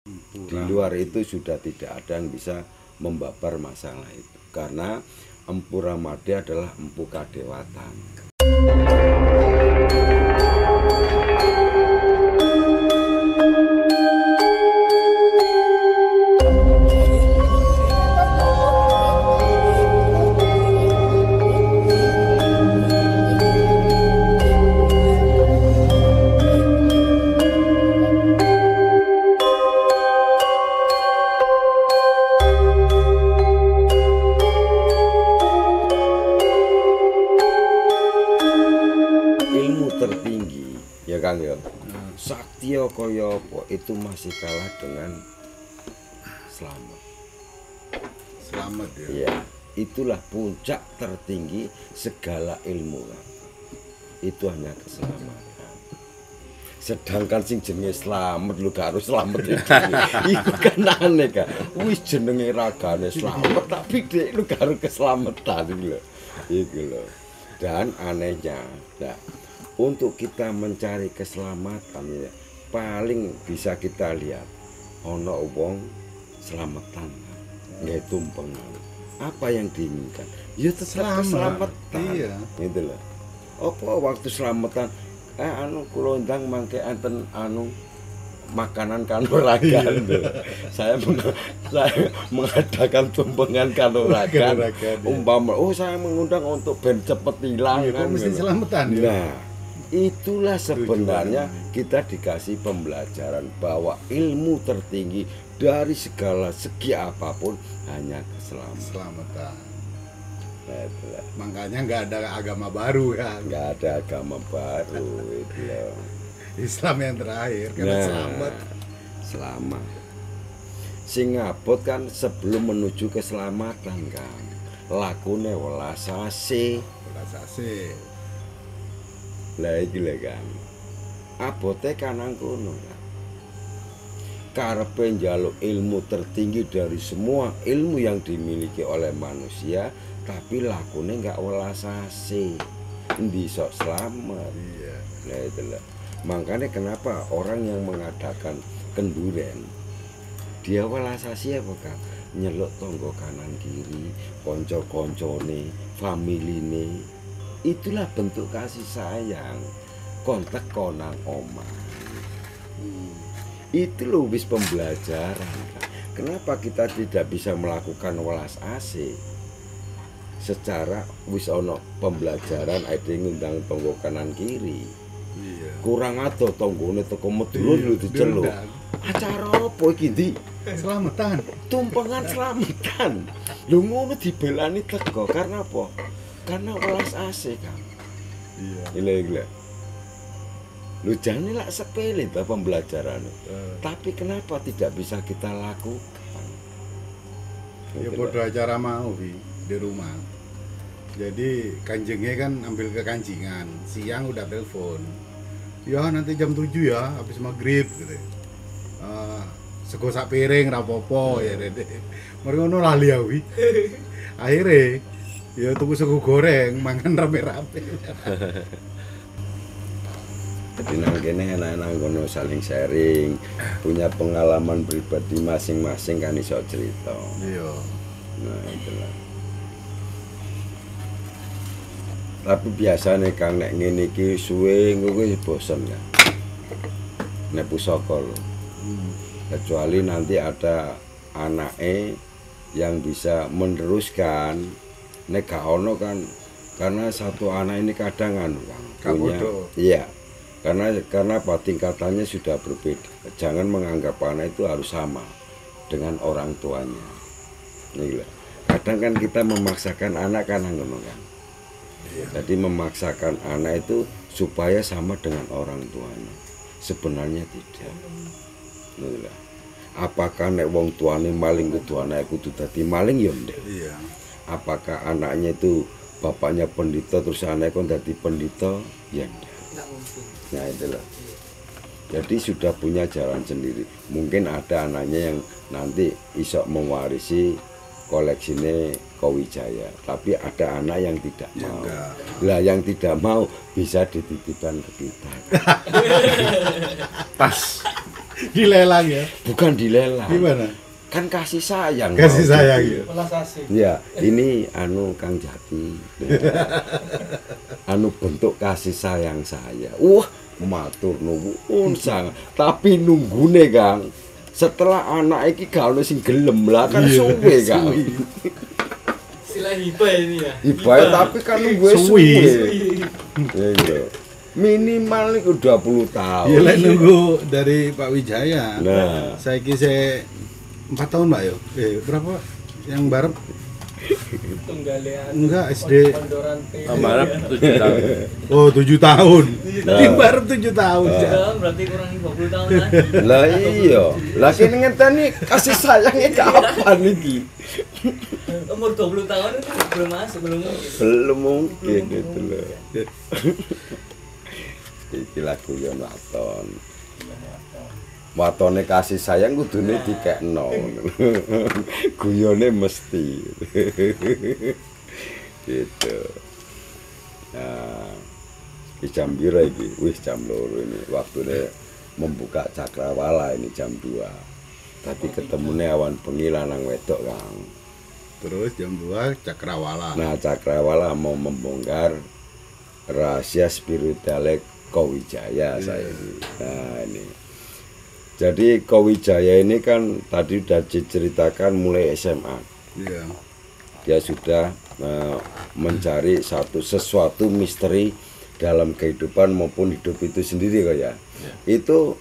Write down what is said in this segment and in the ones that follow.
Di luar itu sudah tidak ada yang bisa membabar masalah itu, karena Empu Ramade adalah empu kadewatan. Tertinggi ya Kang ya, Saktya kaya apa itu masih kalah dengan selamat. Selamat ya. Ya, itulah puncak tertinggi segala ilmu Kang. Itu hanya keselamatan. Sedangkan sing jenenge selamat lu gak harus selamat ya. Iku kan aneh Kang. Wis jenenge ragane selamat tapi dek lu gak harus keselamatan iki lho. Iku lho. Dan anehnya, nah, untuk kita mencari keselamatan ya, paling bisa kita lihat ono wong selamatan nggak tumpengan. Apa yang diinginkan? Ya tetap keselamatan. Iya. Gitu loh. Apa waktu selamatan kula ndang mangke enten makanan kanuragan. saya mengadakan tumpengan kanuragan. Umpama saya mengundang untuk ben cepet hilang kan. Mesti selamatan ya. Nah, itulah sebenarnya kita dikasih pembelajaran bahwa ilmu tertinggi dari segala segi apapun hanya keselamatan. Nah, makanya nggak ada agama baru ya. Nggak ada agama baru itu loh. Islam yang terakhir karena selamat. Singapura kan sebelum menuju keselamatan kan lakune welas asih. Lah iki lho kan. Abote kanang kono kan. Karepe njaluk ilmu tertinggi dari semua ilmu yang dimiliki oleh manusia, tapi lakune enggak welas asih. Endi sok selamat. Iya. Nah itu lah. Makanya kenapa orang yang mengadakan kenduren dia welas asih apa kan? Nyeluk tonggo kanan kiri, konco-koncone, familine. Itulah bentuk kasih sayang. Kontak konang omah. Itu loh wis pembelajaran. Kenapa kita tidak bisa melakukan welas asih? Secara wis ono pembelajaran ade ngundang tonggo kanan kiri. Iya. Kurang ado tonggone teko Medulur lho diceluk. Acara apa iki ndi? Selamatan. Tumpengan selamatan. Lho ngono dibelani teko karena apa? Karena welas asih kan. Iya. Gila. Lu jane lak sepele ta pembelajaran. Tapi kenapa tidak bisa kita lakukan? Ya bodoh acara mau di rumah. Jadi kanjengnya kan ambil ke kancingan, siang udah telepon. Ya nanti jam 7 ya, habis maghrib gitu. Sego sak piring rapopo ya Dede. Mari ngono lali awi. Akhirnya ya tuku sego goreng, mangan rame-rame. Jadi nang kene enak-enak ngono saling sharing, punya pengalaman pribadi masing-masing kan iso cerita. Iya. Nah, itulah. Tapi biasanya Kang nek ngene iki suwe engko wis bosen ya. Nek pusaka lho. Kecuali nanti ada anake yang bisa meneruskan. Nek gak ono kan karena satu anak ini kadang punya iya. Karena apa tingkatannya sudah berbeda. Jangan menganggap anak itu harus sama dengan orang tuanya. Nih, kadang kan kita memaksakan anak kan ngono kan. Jadi memaksakan anak itu supaya sama dengan orang tuanya. Sebenarnya tidak. Nih, apakah nek wong tuane maling kudu anake kudu dadi maling ya ndek? Iya. Apakah anaknya itu bapaknya pendeta terus anaknya kon dadi pendeta? Ya ndak. Nah itulah. Jadi sudah punya jalan sendiri. Mungkin ada anaknya yang nanti isok mewarisi koleksinya Kawijaya, tapi ada anak yang tidak mau. Lah yang tidak mau bisa dititipkan ke kita. Pas. Dilelang ya. Bukan dilelang. Gimana? Kan kasih sayang. Kasih mau sayang gitu. ya. Belas asih. Ya, ini anu Kang Jati. Anu bentuk kasih sayang saya. Wah, matur nuwun sangat. Tapi nunggune Kang, setelah anak iki gak ono sing gelem lah kan suwe Kang. Istilah hibah ini ya. Hibah tapi kan nunggu Suwi. suwe. Iya. Minimal iku 20 tahun. Iya lek nunggu dari Pak Wijaya. Nah, Saiki saya 4 tahun Mbak yo. Berapa? Yang barep? Tunggalian. Enggak, SD. Pandoran T. Amarap 7 tahun. Oh, 7 tahun. Nah. Di barep 7 tahun. Sudah berarti kurang 20 tahun lagi. lah iya. Lah kene ngenteni kasih sayangnya kapan iki? Umur 20 tahun itu belum masuk, belum mungkin. Belum mungkin itu loh. Iki lagu yo waton. Watone kasih sayang kudune dikekno. Guyone mesti. Gitu. Nah, di jam pira iki? Wis jam 2 ini. Waktune membuka cakrawala ini jam 2. Tadi ketemune awan bengi lanang wedok, Kang. Terus jam 2 Cakrawala. Nah, Cakrawala mau membongkar rahasia spiritual Kawijaya saya ini. Nah, ini. Jadi Kawijaya ini kan tadi sudah diceritakan mulai SMA. Iya. Dia sudah mencari sesuatu misteri dalam kehidupan maupun hidup itu sendiri kok ya. Itu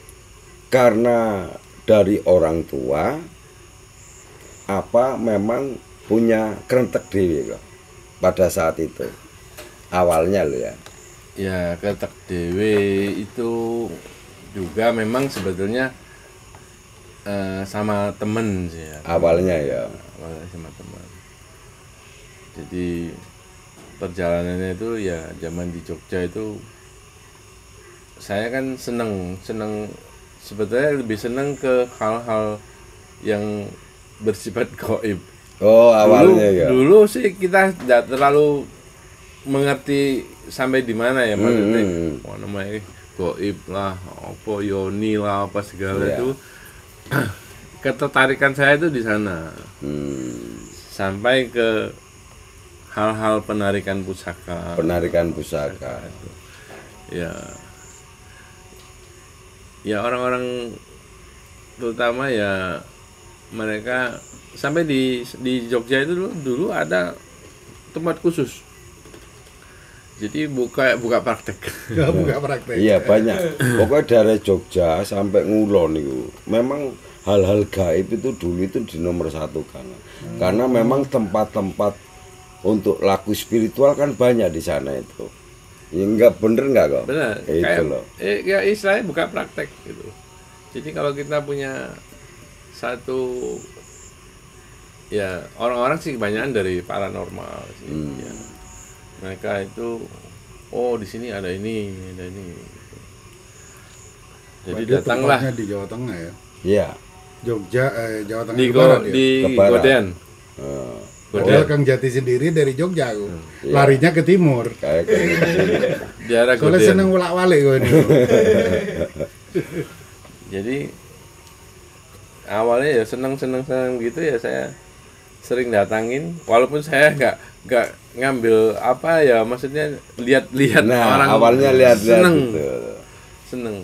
karena dari orang tua apa memang punya kerentek dewi kok pada saat itu awalnya lo ya. Ya ketek dewe itu juga memang sebetulnya sama temen sih ya. Awalnya ya. Awalnya sama teman. Jadi perjalanannya itu ya zaman di Jogja itu saya kan seneng sebetulnya lebih seneng ke hal-hal yang bersifat gaib. Oh awalnya ya. Dulu sih kita tidak terlalu mengerti sampai di mana ya maksudnya. Namanya gaib lah, apa yoni lah, apa segala Iya. itu. Ketertarikan saya itu di sana. Sampai ke hal-hal penarikan pusaka. Penarikan pusaka. Ya. Ya orang-orang terutama ya mereka sampai di Jogja itu dulu ada tempat khusus. Jadi buka praktek. Enggak buka praktek. Iya banyak. Pokoknya dari Jogja sampai Ngulon itu memang hal-hal gaib itu dulu itu di nomor 1 kan. Karena memang tempat-tempat untuk laku spiritual kan banyak di sana itu. Ya enggak bener enggak kok? Benar. Itu Kayak, loh. Ya istilahnya buka praktek gitu. Jadi kalau kita punya satu ya orang-orang sih kebanyakan dari paranormal sih. Ya. Mereka itu di sini ada ini. Jadi Berarti datanglah tempatnya di Jawa Tengah ya. Iya. Jogja Jawa Tengah di ke barat ya. di Ke barat. Godean. Padahal Kang Jati sendiri dari Jogja aku. Iya. Larinya ke timur. Kayak gitu. Daerah Soalnya Godean. seneng ulak-walik gue ini. Jadi awalnya ya seneng gitu ya saya sering datangin walaupun saya nggak ngambil apa ya maksudnya lihat-lihat Nah, orang awalnya lihat-lihat seneng gitu. seneng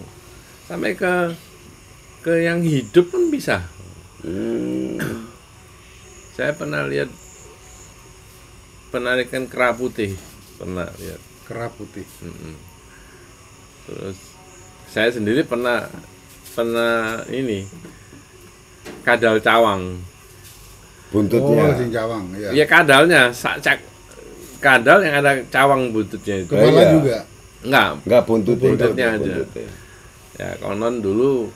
sampai ke yang hidup pun bisa. Saya pernah lihat penarikan kera putih, pernah lihat. Kera putih. Terus saya sendiri pernah ini kadal cawang. Buntutnya. Oh, sing Cawang, ya. Iya kadalnya, kadal yang ada cawang buntutnya itu. Kepala Iya. juga. Enggak, Buntutnya buntutnya aja. buntutnya. Ya konon dulu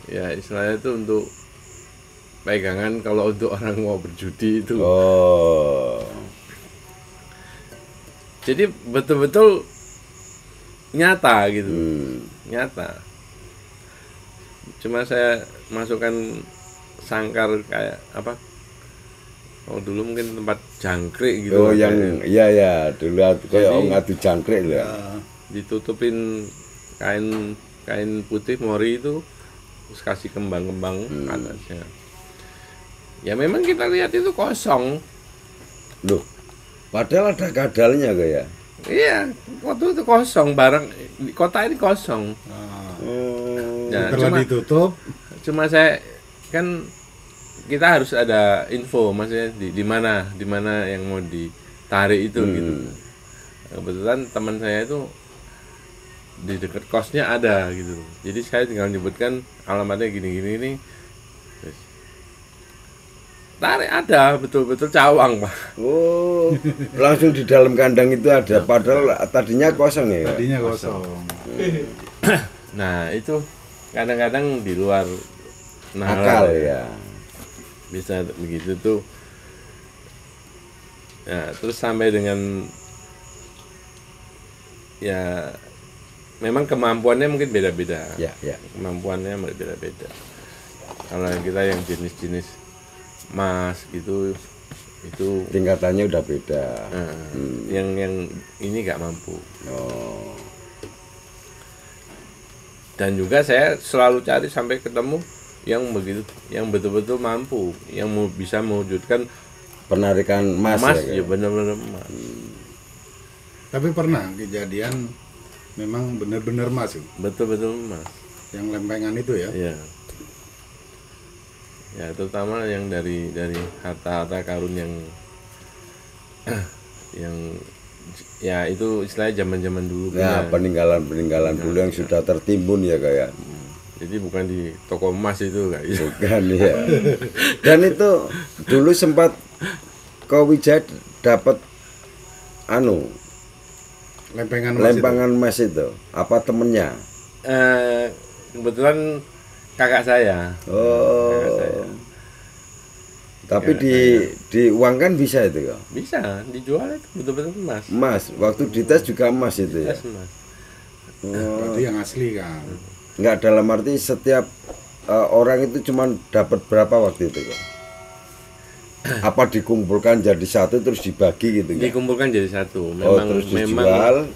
ya istilahnya itu untuk pegangan kalau untuk orang mau berjudi itu. Oh. Jadi betul-betul nyata gitu. Nyata. Cuma saya masukkan sangkar kayak apa? Oh dulu mungkin tempat jangkrik gitu. Oh yang kayaknya. iya dulu kayak Jadi- ngadu jangkrik lho ya. Ditutupin kain putih mori itu terus kasih kembang-kembang panasnya. Ya memang kita lihat itu kosong. Loh, padahal ada kadalnya kayak. Iya, waktu itu kosong, barang di kota ini kosong. Ya, Setelah ditutup, cuma saya kan kita harus ada info, maksudnya di mana yang mau ditarik itu gitu. Kebetulan teman saya itu di dekat kosnya ada gitu. Jadi saya tinggal nyebutkan alamatnya gini-gini nih. Tarik ada, betul-betul cawang, Pak. Oh, langsung di dalam kandang itu ada, padahal tadinya kosong ya. tadinya kosong. Nah, itu kadang-kadang di luar Akal ya. Bisa begitu tuh. Ya, terus sampai dengan ya memang kemampuannya mungkin beda-beda. Ya, ya. Kemampuannya beda-beda. Kalau kita yang jenis-jenis emas gitu itu Tingkatannya udah beda. yang ini nggak mampu. Oh. Dan juga saya selalu cari sampai ketemu yang begitu, yang betul-betul mampu, yang bisa mewujudkan Penarikan emas emas, ya. ya benar-benar emas. Tapi pernah kejadian memang benar-benar emas tuh, Betul-betul emas. yang lempengan itu ya. Ya. Ya, terutama yang dari harta-harta karun yang yang ya itu istilahnya zaman-zaman dulu Ya, punya. peninggalan dulu yang sudah tertimbun ya kayak. Jadi bukan di toko emas itu kayak gitu. Bukan ya. Dan itu dulu sempat Kowijaya dapat lempengan emas itu. Apa temennya? Kebetulan kakak saya. Oh. Kakak saya. Tapi diuangkan bisa itu ya. Bisa dijual itu betul-betul emas. Emas, waktu dites juga emas itu ya. Tes emas. Berarti yang asli kan. Enggak, dalam arti setiap orang itu cuma dapat berapa waktu itu kok? Apa dikumpulkan jadi satu terus dibagi gitu ya? Dikumpulkan jadi satu. Oh, terus dijual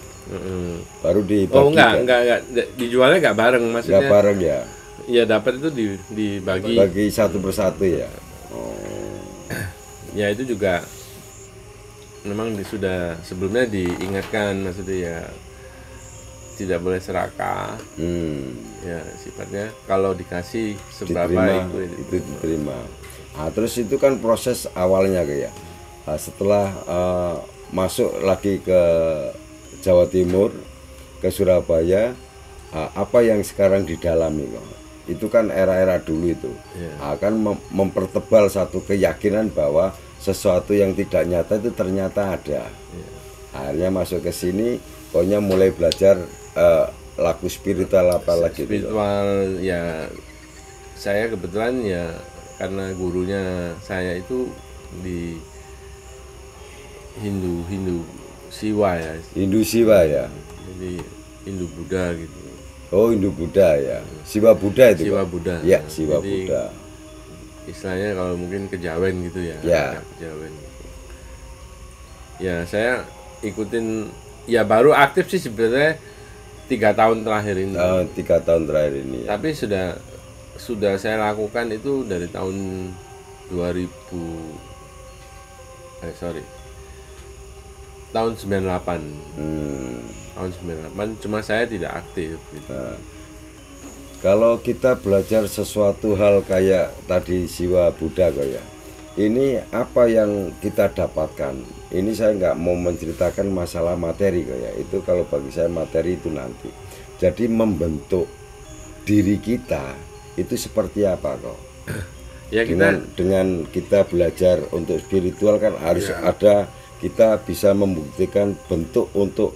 baru dibagi. Oh enggak, dijualnya enggak bareng maksudnya. Enggak bareng ya. Ya dapat itu dibagi. Bagi satu persatu ya. Ya itu juga memang sudah sebelumnya diingatkan, maksudnya ya tidak boleh serakah. Ya sifatnya kalau dikasih seberapa itu diterima. Nah, terus itu kan proses awalnya kayak. Nah, setelah masuk lagi ke Jawa Timur, ke Surabaya, apa yang sekarang didalami kok? Itu kan era-era dulu itu. Akan mempertebal satu keyakinan bahwa sesuatu yang tidak nyata itu ternyata ada. Akhirnya masuk ke sini, pokoknya mulai belajar laku spiritual apalagi spiritual itu. Ya saya kebetulan ya karena gurunya saya itu di Hindu Siwa ya. Hindu Siwa ya. Jadi Hindu Buddha gitu. Oh, Hindu Buddha ya. Siwa Buddha itu. Siwa Kok? Buddha. Ya, Siwa Jadi, Buddha. Istilahnya kalau mungkin kejawen gitu ya. Ya. Kejawen. Ya saya ikutin, ya baru aktif sih sebenarnya 3 tahun terakhir ini. 3 tahun terakhir ini ya. Tapi sudah saya lakukan itu dari tahun 2000 tahun 98. Tahun 98, cuma saya tidak aktif gitu. Nah, kalau kita belajar sesuatu hal kayak tadi Siwa Buddha kayak, ini apa yang kita dapatkan? Ini saya nggak mau menceritakan masalah materi kayak itu, kalau bagi saya materi itu nanti. Jadi membentuk diri kita itu seperti apa kok? Ya dengan kita belajar untuk spiritual kan harus ada, kita bisa membuktikan bentuk untuk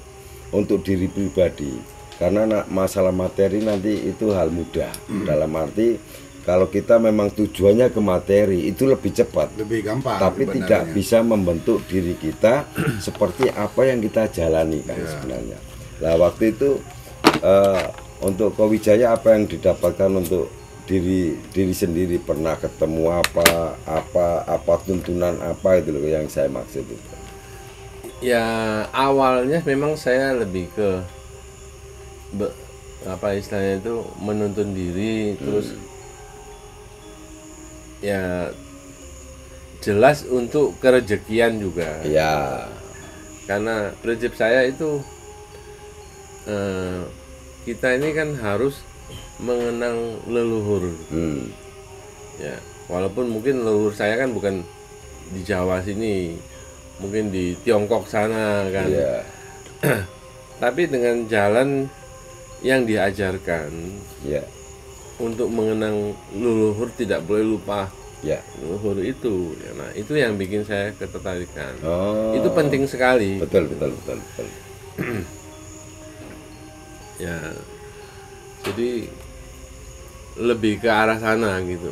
diri pribadi, karena masalah materi nanti itu hal mudah. Dalam arti kalau kita memang tujuannya ke materi itu lebih cepat, lebih gampang, tapi tidak bisa membentuk diri kita seperti apa yang kita jalani kan sebenarnya. Nah waktu itu untuk Kowijaya apa yang didapatkan untuk diri sendiri? Pernah ketemu apa tuntunan apa itu loh yang saya maksud itu. Ya awalnya memang saya lebih ke apa istilahnya itu menuntun diri, terus ya jelas untuk kerejekian juga. Ya. Karena prinsip saya itu kita ini kan harus mengenang leluhur. Ya, walaupun mungkin leluhur saya kan bukan di Jawa sini, mungkin di Tiongkok sana kan. Ya. Tapi dengan jalan yang diajarkan, Ya. untuk mengenang leluhur tidak boleh lupa Ya. leluhur itu. Ya, nah, itu yang bikin saya ketertarikan. Oh. Itu penting sekali. Betul. Ya, jadi lebih ke arah sana gitu.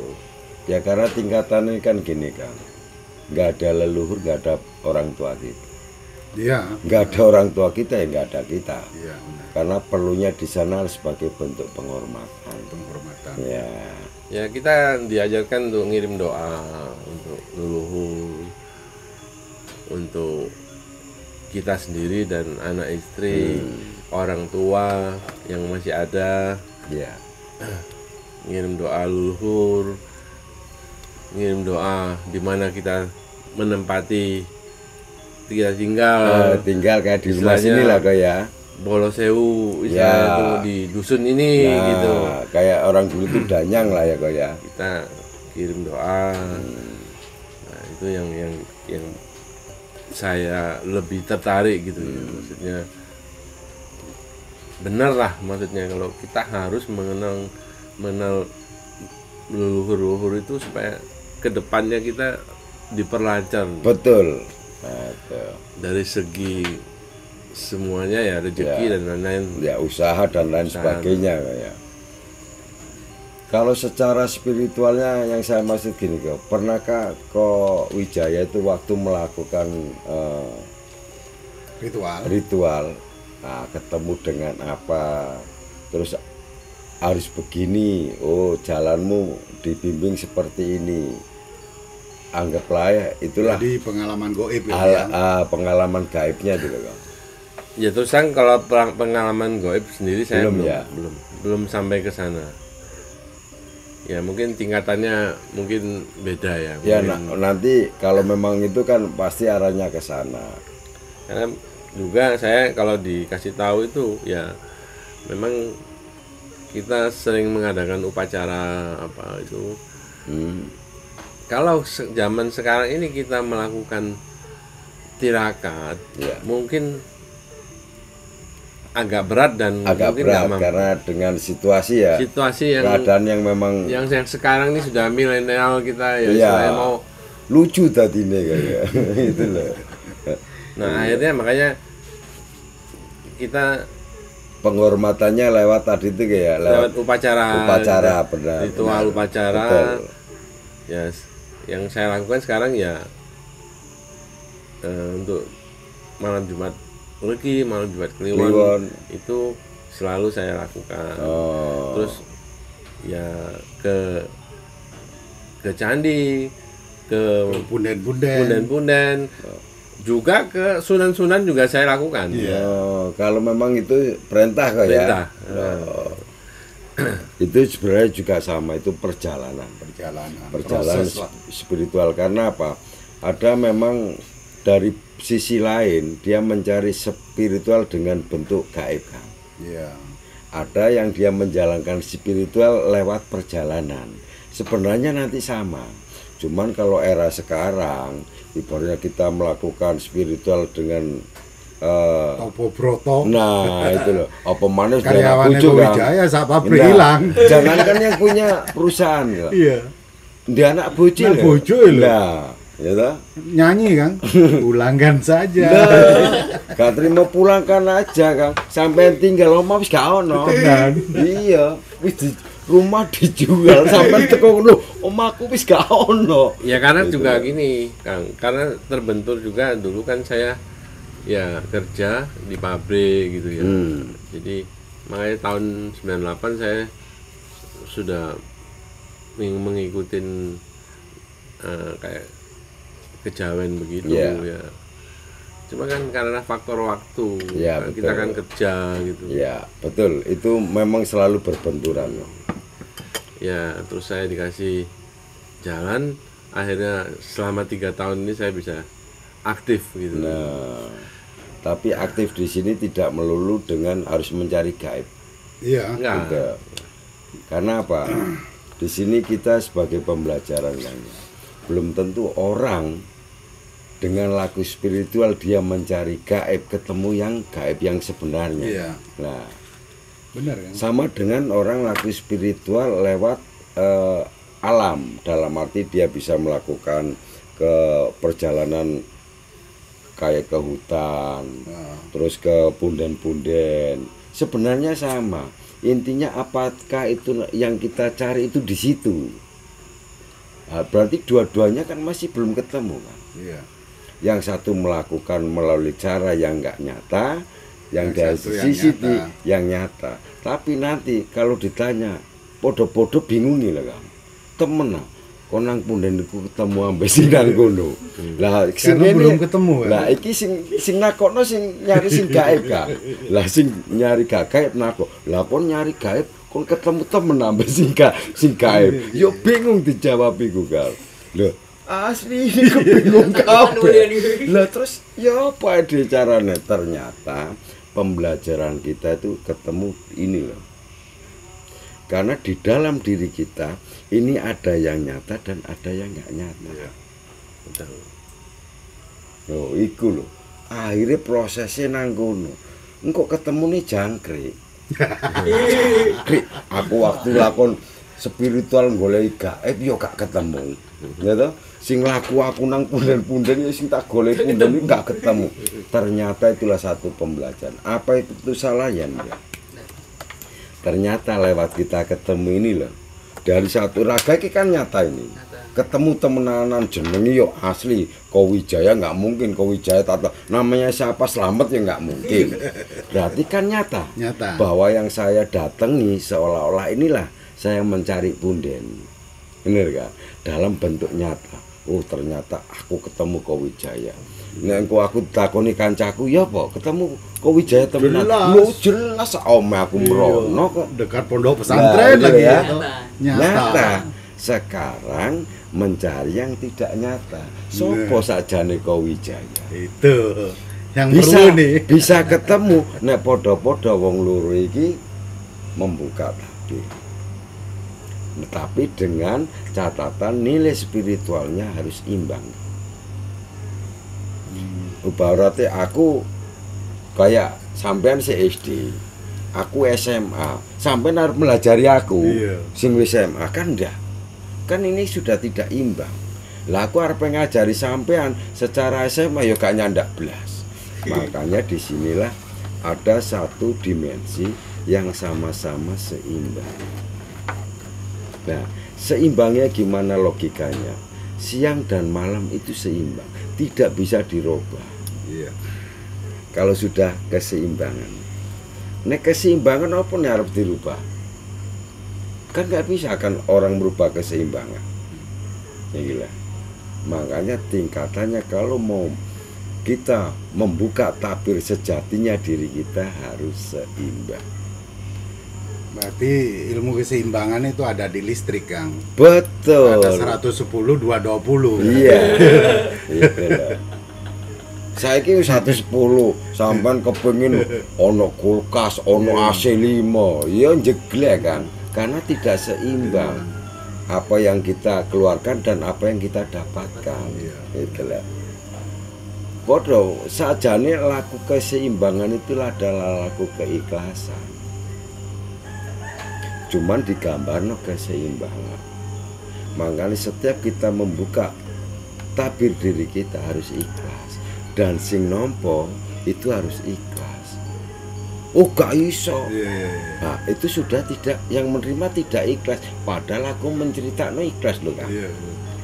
Ya karena tingkatannya kan gini kan, nggak ada leluhur, nggak ada orang tua kita. Iya. Nggak ada orang tua kita, ya nggak ada kita. Iya, benar. Karena perlunya di sana sebagai bentuk penghormatan. Penghormatan. Ya. Ya, kita diajarkan untuk ngirim doa untuk leluhur, untuk kita sendiri dan anak istri, orang tua yang masih ada, Ya. ngirim doa leluhur, ngirim doa di mana kita menempati kita tinggal, Tinggal kayak di rumah istilahnya sini lah kok ya. Bolosewu, istilahnya Ya. tuh di dusun ini gitu. Nah, kayak orang dulu itu danyang lah ya kok ya. Kita kirim doa. Nah, itu yang saya lebih tertarik gitu ya. Maksudnya benar lah, maksudnya kalau kita harus mengenal leluhur itu supaya kedepannya kita diperlancar Betul. Betul. dari segi semuanya ya, rezeki Ya. dan lain-lain. Ya usaha dan lain Usaha. sebagainya kayak. Kalau secara spiritualnya yang saya maksud gini kok, pernahkah kok Wijaya itu waktu melakukan ritual, nah, ketemu dengan apa, terus harus begini, oh jalanmu dibimbing seperti ini, anggaplah ya itulah Jadi pengalaman goib ya. pengalaman gaibnya gitu kan. Ya terus kan kalau pengalaman goib sendiri saya Belum belum, ya? belum sampai ke sana. Ya mungkin tingkatannya mungkin beda ya. Ya Mungkin, nanti kalau memang itu kan pasti arahnya ke sana. karena juga saya kalau dikasih tahu itu ya memang kita sering mengadakan upacara apa itu. Kalau zaman sekarang ini kita melakukan tirakat, Ya. mungkin agak berat dan Agak mungkin berat nggak mampu. karena dengan situasi ya, Situasi yang keadaan yang memang yang sekarang ini sudah milenial kita ya, Iya. istilahnya mau. lucu tadi nih kayak itu loh. Nah akhirnya makanya kita Penghormatannya lewat tadi itu kayak lewat upacara, benar. ritual benar. upacara. Betul. Ya, yang saya lakukan sekarang ya untuk malam Jumat Legi, malam Jumat Kliwon. Kliwon itu selalu saya lakukan. Oh. Terus ya ke candi, ke punden-punden, juga ke sunan-sunan juga saya lakukan. Iya. Oh, kalau memang itu perintah kok Perintah. ya. Oh. Itu sebenarnya juga sama, itu perjalanan Proses lah. spiritual. Karena apa? Ada memang dari sisi lain dia mencari spiritual dengan bentuk gaib kan. Iya. Ada yang dia menjalankan spiritual lewat perjalanan. Sebenarnya nanti sama. Cuman kalau era sekarang ibaratnya kita melakukan spiritual dengan Topo Broto. nah itu loh, apa manis Karyawannya Wijaya siapa Nah, hilang. jangankan yang punya perusahaan ya. Iya. Dia anak bocil. Anak ya. bocil. Nah, ya toh? Nyanyi kan? Pulangkan saja. Nah, gak terima pulangkan aja Kang. Sampai tinggal omah wis gak ono. Tenan. Iya, wis rumah dijual sampai teko lho, omahku wis gak ono. Ya karena Gitu juga ya. gini, Kang, karena terbentur juga dulu kan saya ya kerja di pabrik gitu ya. Jadi makanya tahun 98 saya sudah mengikuti kayak kejawen begitu Yeah. ya. Cuma kan karena faktor waktu, Ya, kan kita betul. kan kerja gitu. Ya, betul. Itu memang selalu berbenturan. Ya terus saya dikasih berjalan, akhirnya selama 3 tahun ini saya bisa aktif gitu. Nah, tapi aktif di sini tidak melulu dengan harus mencari gaib. Iya. Enggak. Tidak. Karena apa? Di sini kita sebagai pembelajaran kan. Belum tentu orang dengan laku spiritual dia mencari gaib ketemu yang gaib yang sebenarnya. Iya. Nah, Benar kan? sama dengan orang laku spiritual lewat alam, dalam arti dia bisa melakukan ke perjalanan kayak ke hutan, terus ke punden-punden. Sebenarnya sama. Intinya apakah itu yang kita cari itu di situ? Nah, berarti dua-duanya kan masih belum ketemu kan? Iya. Yang satu melakukan melalui cara yang nggak nyata, yang dari satu yang sisi nyata. yang nyata. Tapi nanti kalau ditanya, podo-podo bingung nih lah kamu. Temen lah, konang punden iku ketemu ambek sing nang kono. Lah sing Karena ngene- belum ketemu kan? Lah iki sing nakokno sing nyari sing gaib ka. Lah sing nyari gak gaib nakok. Lah kon nyari gaib kon ketemu temen ambek sing gaib. Yo bingung dijawab iku ka. Lho, asli iku bingung kabeh. Lah terus ya apa ide carane? Ternyata pembelajaran kita itu ketemu ini loh. Karena di dalam diri kita ini ada yang nyata dan ada yang nggak nyata. Betul. Oh, iku loh. Akhirnya prosesnya nang kono. Engkau ketemu nih jangkrik. Krik, aku waktu lakon spiritual golek gaib yo gak ketemu. Ya toh? Sing laku aku nang punden-punden ya sing tak golek punden itu gak ketemu. Ternyata itulah satu pembelajaran. Apa itu salah ya? Enggak. Ternyata lewat kita ketemu ini loh. Dari satu raga ini kan nyata ini. Ketemu temenanan jenengi yo asli. Kowijaya nggak mungkin Kowijaya tata. Namanya siapa Selamat ya nggak mungkin. Berarti kan nyata. Nyata. Bahwa yang saya datangi seolah-olah inilah saya mencari punden. Bener kan? Dalam bentuk nyata. Oh ternyata aku ketemu Kowijaya. Nek aku takoni kancaku ya apa ketemu Kowijaya temenan. Jelas. Lho jelas ome aku merono kok. Dekat pondok pesantren Nah, lagi iya. gitu. Nyata. Sekarang mencari yang tidak nyata. Sopo sakjane Kowijaya? Itu yang Bisa perlu nih. bisa ketemu nek podo-podo wong loro iki membuka tabir. Tetapi dengan catatan nilai spiritualnya harus imbang. Ibaratnya aku kayak sampean si SD, aku SMA, sampean harus melajari aku, Iya. sing wis SMA kan ndak. Kan ini sudah tidak imbang. Lah aku harus ngajari sampean secara SMA ya gak nyandak blas. Makanya disinilah ada satu dimensi yang sama-sama seimbang. Nah, seimbangnya gimana logikanya? Siang dan malam itu seimbang, tidak bisa dirubah. Iya. Kalau sudah keseimbangan, nek keseimbangan apa nih harus dirubah? Kan nggak bisa kan orang merubah keseimbangan. Ya gila. Makanya tingkatannya kalau mau kita membuka tabir sejatinya diri kita harus seimbang. Berarti ilmu keseimbangan itu ada di listrik, Kang. Betul. Ada 110 220. Iya. Itu lah. Saiki 110 sampean kepengin ono kulkas, ono AC 5, ya jeglek kan. Karena tidak seimbang apa yang kita keluarkan dan apa yang kita dapatkan. Itulah. Bodoh, sajane laku keseimbangan itulah adalah laku keikhlasan. Cuman digambarno keseimbangan. Makanya setiap kita membuka tabir diri kita harus ikhlas. Dan sing nompo itu harus ikhlas. Oh gak iso. Iya. Nah itu sudah tidak, yang menerima tidak ikhlas. Padahal aku menceritakan ikhlas loh kan. Iya.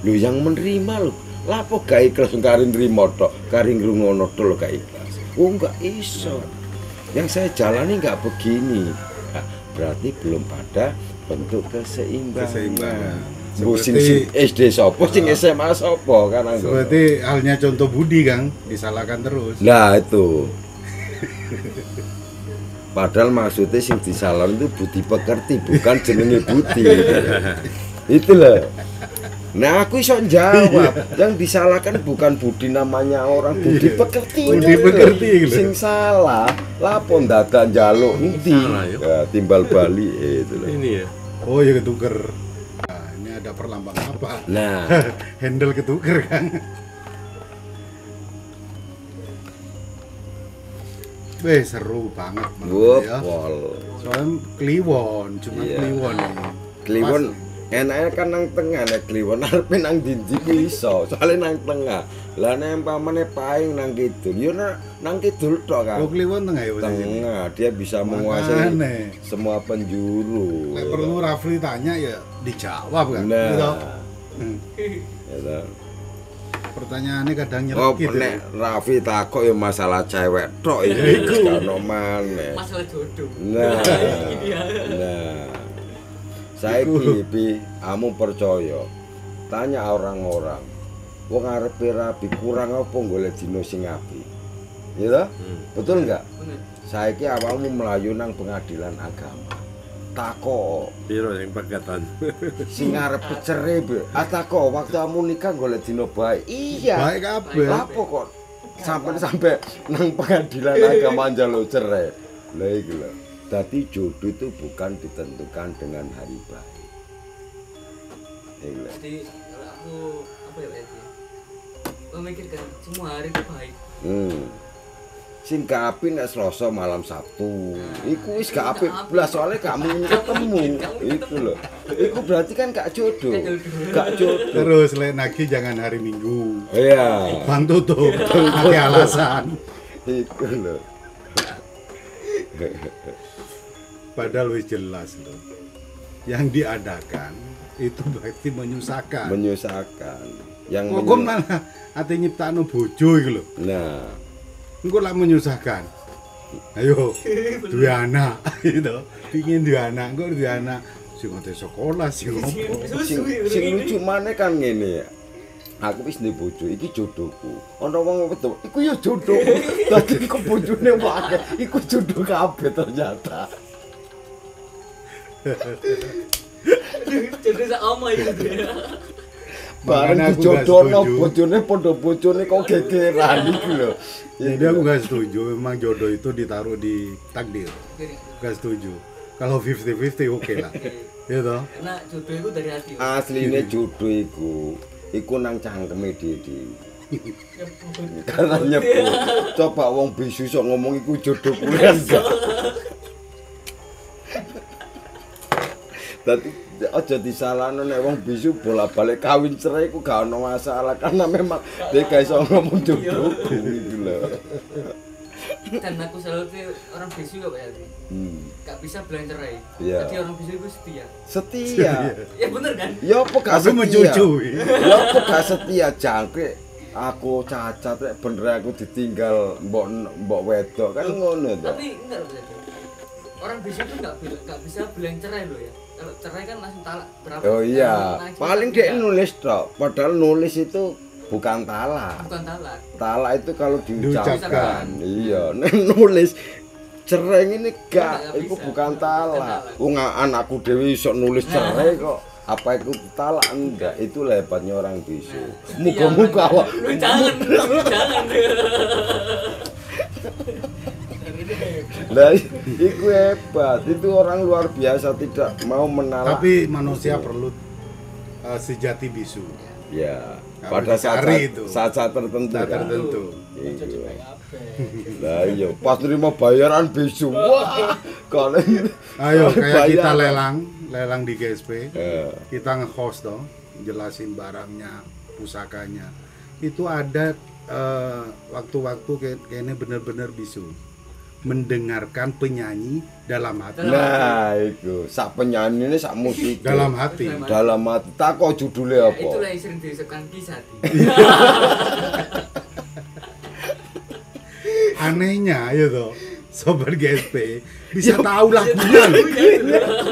Lu yang menerima loh. Lapo gak ikhlas karing nrimo tok, karing ngrungono tok lo gak ikhlas. Oh gak iso. Yang saya jalani gak begini. Nah, berarti belum ada bentuk keseimbangan. Keseimbangan. Bu sing Seperti- SD sopo, sing SMA sopo kan. Seperti halnya contoh Budi, Kang, disalahkan terus. Nah itu. Padahal maksudnya sing disalon itu budi pekerti, bukan jenenge budi. Itu loh. Nah, aku iso jawab. Yang disalahkan bukan budi namanya orang, budi pekerti. Budi pekerti lho. Sing salah, lapor dadak njaluk endi? Salah, yuk. Ya, timbal balik itu loh. Ini ya. Oh ya ketuker. Nah, ini ada perlambang apa? Nah, Handle ketuker kan. Weh seru banget menurut ya. wopol. Soalnya kliwon, cuma Iya. kliwon nih. Kliwon Pas- enaknya kan nang tengah nek kliwon arepe nang dindi ku iso, soalnya nang tengah. Lah nek umpamane paing nang kidul, yo nang kidul tok kan. Oh kliwon tengah ya posisinya. Tengah, dia bisa menguasai Makane. semua penjuru. Nek perlu Rafli tanya ya dijawab kan. Nah, Gitu. ya toh. Pertanyaannya kadang nyerep Oh, gitu. nek Raffi takok ya masalah cewek tok iki wis ono maneh. Masalah jodoh. Nah, Iya. nah. Saiki Pi, kamu percaya. Tanya orang-orang. Wong arepe rapi kurang apa golek dino sing apik. Ya toh? Betul enggak? Bener. Saiki awakmu melayu nang pengadilan agama. Takok Piro yang pegatan. sing arep cerai, Be. Takok waktu kamu nikah golek dino baik. Iya. Baik kabeh. Lapo kok sampai nang pengadilan agama njaluk cerai. Lah iki lho. Dadi jodoh itu bukan ditentukan dengan hari baik. Iki lho. Jadi kalau aku apa ya berarti? Memikirkan semua hari itu baik. Sing gak apik nek Selasa malam Sabtu. Iku wis gak apik blas soalnya kamu ketemu. Itu lho. Iku berarti kan gak jodoh. Gak jodoh. Terus lek nagih jangan hari Minggu. Iya. Bang tutup. Pakai alasan. Iku lho. Padahal wis jelas loh. Yang diadakan itu berarti menyusahkan. Menyusahkan. Yang Kok malah ate nyiptakno bojo iku lho. Nah, Engko lak menyusahkan. Ayo, duwe anak gitu. Pingin duwe anak, engko duwe anak sing ngote sekolah sing opo. sing lucu maneh kan ngene ya. Aku wis ndek bojo, iki jodohku. Ana wong wedok, iku ya jodohku. Dadi iku bojone wae, iku jodoh kabeh ternyata. Jodoh sak oma itu. Bareng Makanya aku dijodohno nggak setuju. bojone padha bojone kok gegeran iku lho. Jadi aku gak setuju, memang jodoh itu ditaruh di takdir. Gak setuju. Kalau 50-50 oke lah. Ya toh? Karena jodoh itu dari hati. Asline jodoh iku nang cangkeme dhewe. Karena nyebut. Coba wong bisu sok ngomong iku jodoh kuwi enggak. Dadi aja disalahno nek wong bisu bolak-balik kawin cerai iku gak ono masalah karena memang dia gak iso ngomong jodohku gitu lho. Dan aku selalu tuh orang bisu gak Pak Yati. Gak bisa bilang cerai. Iya. Jadi orang bisu itu setia. Setia. Ya bener kan? Ya apa gak Tapi setia? mencucui. Ya apa gak setia jangkrik. Aku cacat rek bener aku ditinggal mbok wedok kan ngono to. Tapi enggak Pak Yati. Orang bisu itu gak bisa bilang cerai loh ya. Kalau cerai kan langsung talak berapa? Oh iya, Langsung paling talak. dia nulis tok. Padahal nulis itu bukan talak. Bukan talak. Talak itu kalau diucapkan. Diucapkan. Iya, nek nulis cerai ini Nggak gak, itu bisa. bukan talak. talak. Wong anakku dewi iso nulis cerai kok. Apa itu talak enggak? Itu hebatnya orang bisu. Muga-muga awak Lu jangan. lah iku hebat. Itu orang luar biasa tidak mau menalak. Tapi manusia perlu sejati bisu. Ya, Harus pada dicari itu. saat tertentu Saat kan. tertentu. Iya. Lah iya, pas terima bayaran bisu. Wah, kalau Ayo kayak kita bayaran. lelang di GSP. Eh, Kita nge-host dong, jelasin barangnya, pusakanya. Itu ada waktu-waktu kayaknya bener-bener bisu. Mendengarkan penyanyi dalam hati. Nah, itu sak penyanyi ini sak musik. Dalam hati. Dalam hati. Tak kok judulnya apa? Itulah yang sering disebutkan kisah. Anehnya ya toh, sobat GSP bisa tahu lagunya loh.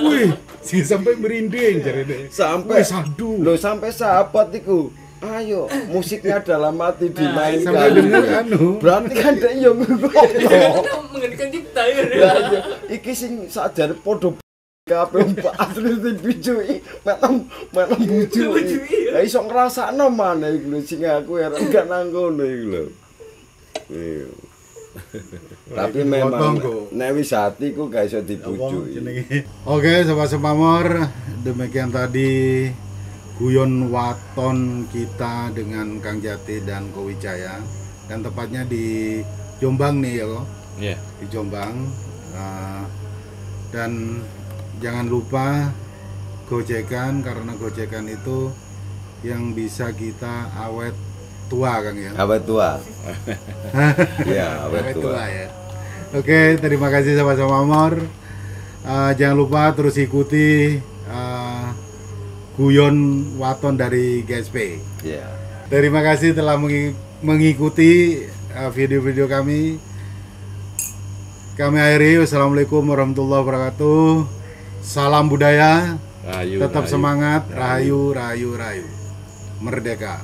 Wih, sih sampai merinding jadi deh. Sampai sadu. Loh, sampai sahabat iku. Ayo, musiknya dalam hati dimainkan. Sampai denger anu. Berarti kan dia yang ngono. Kita menghentikan cipta ya. Lah iya, iki sing sajane padha kabeh mbak asli dibujuki malam bujuki. Lah iso ngrasakno maneh iku lho sing aku heran gak nang kono iku lho. Iya. Tapi memang nek wis hati ku gak iso dibujuki. Oke, Sobat Semamor, demikian tadi guyon waton kita dengan Kang Jati dan Ko Wijaya, dan tepatnya di Jombang nih ya kok. Iya. Di Jombang. Dan jangan lupa gojekan, karena gojekan itu yang bisa kita awet tua Kang ya. Awet tua. Ya, awet tua. Ya. Oke, terima kasih Sobat Semamor. Jangan lupa terus ikuti guyon waton dari GSP. Ya. Terima kasih telah mengikuti video-video kami. Kami akhiri. Wassalamualaikum warahmatullahi wabarakatuh. Salam budaya. Rahayu, Tetap rahayu. semangat. Rahayu, rahayu, rahayu. Merdeka.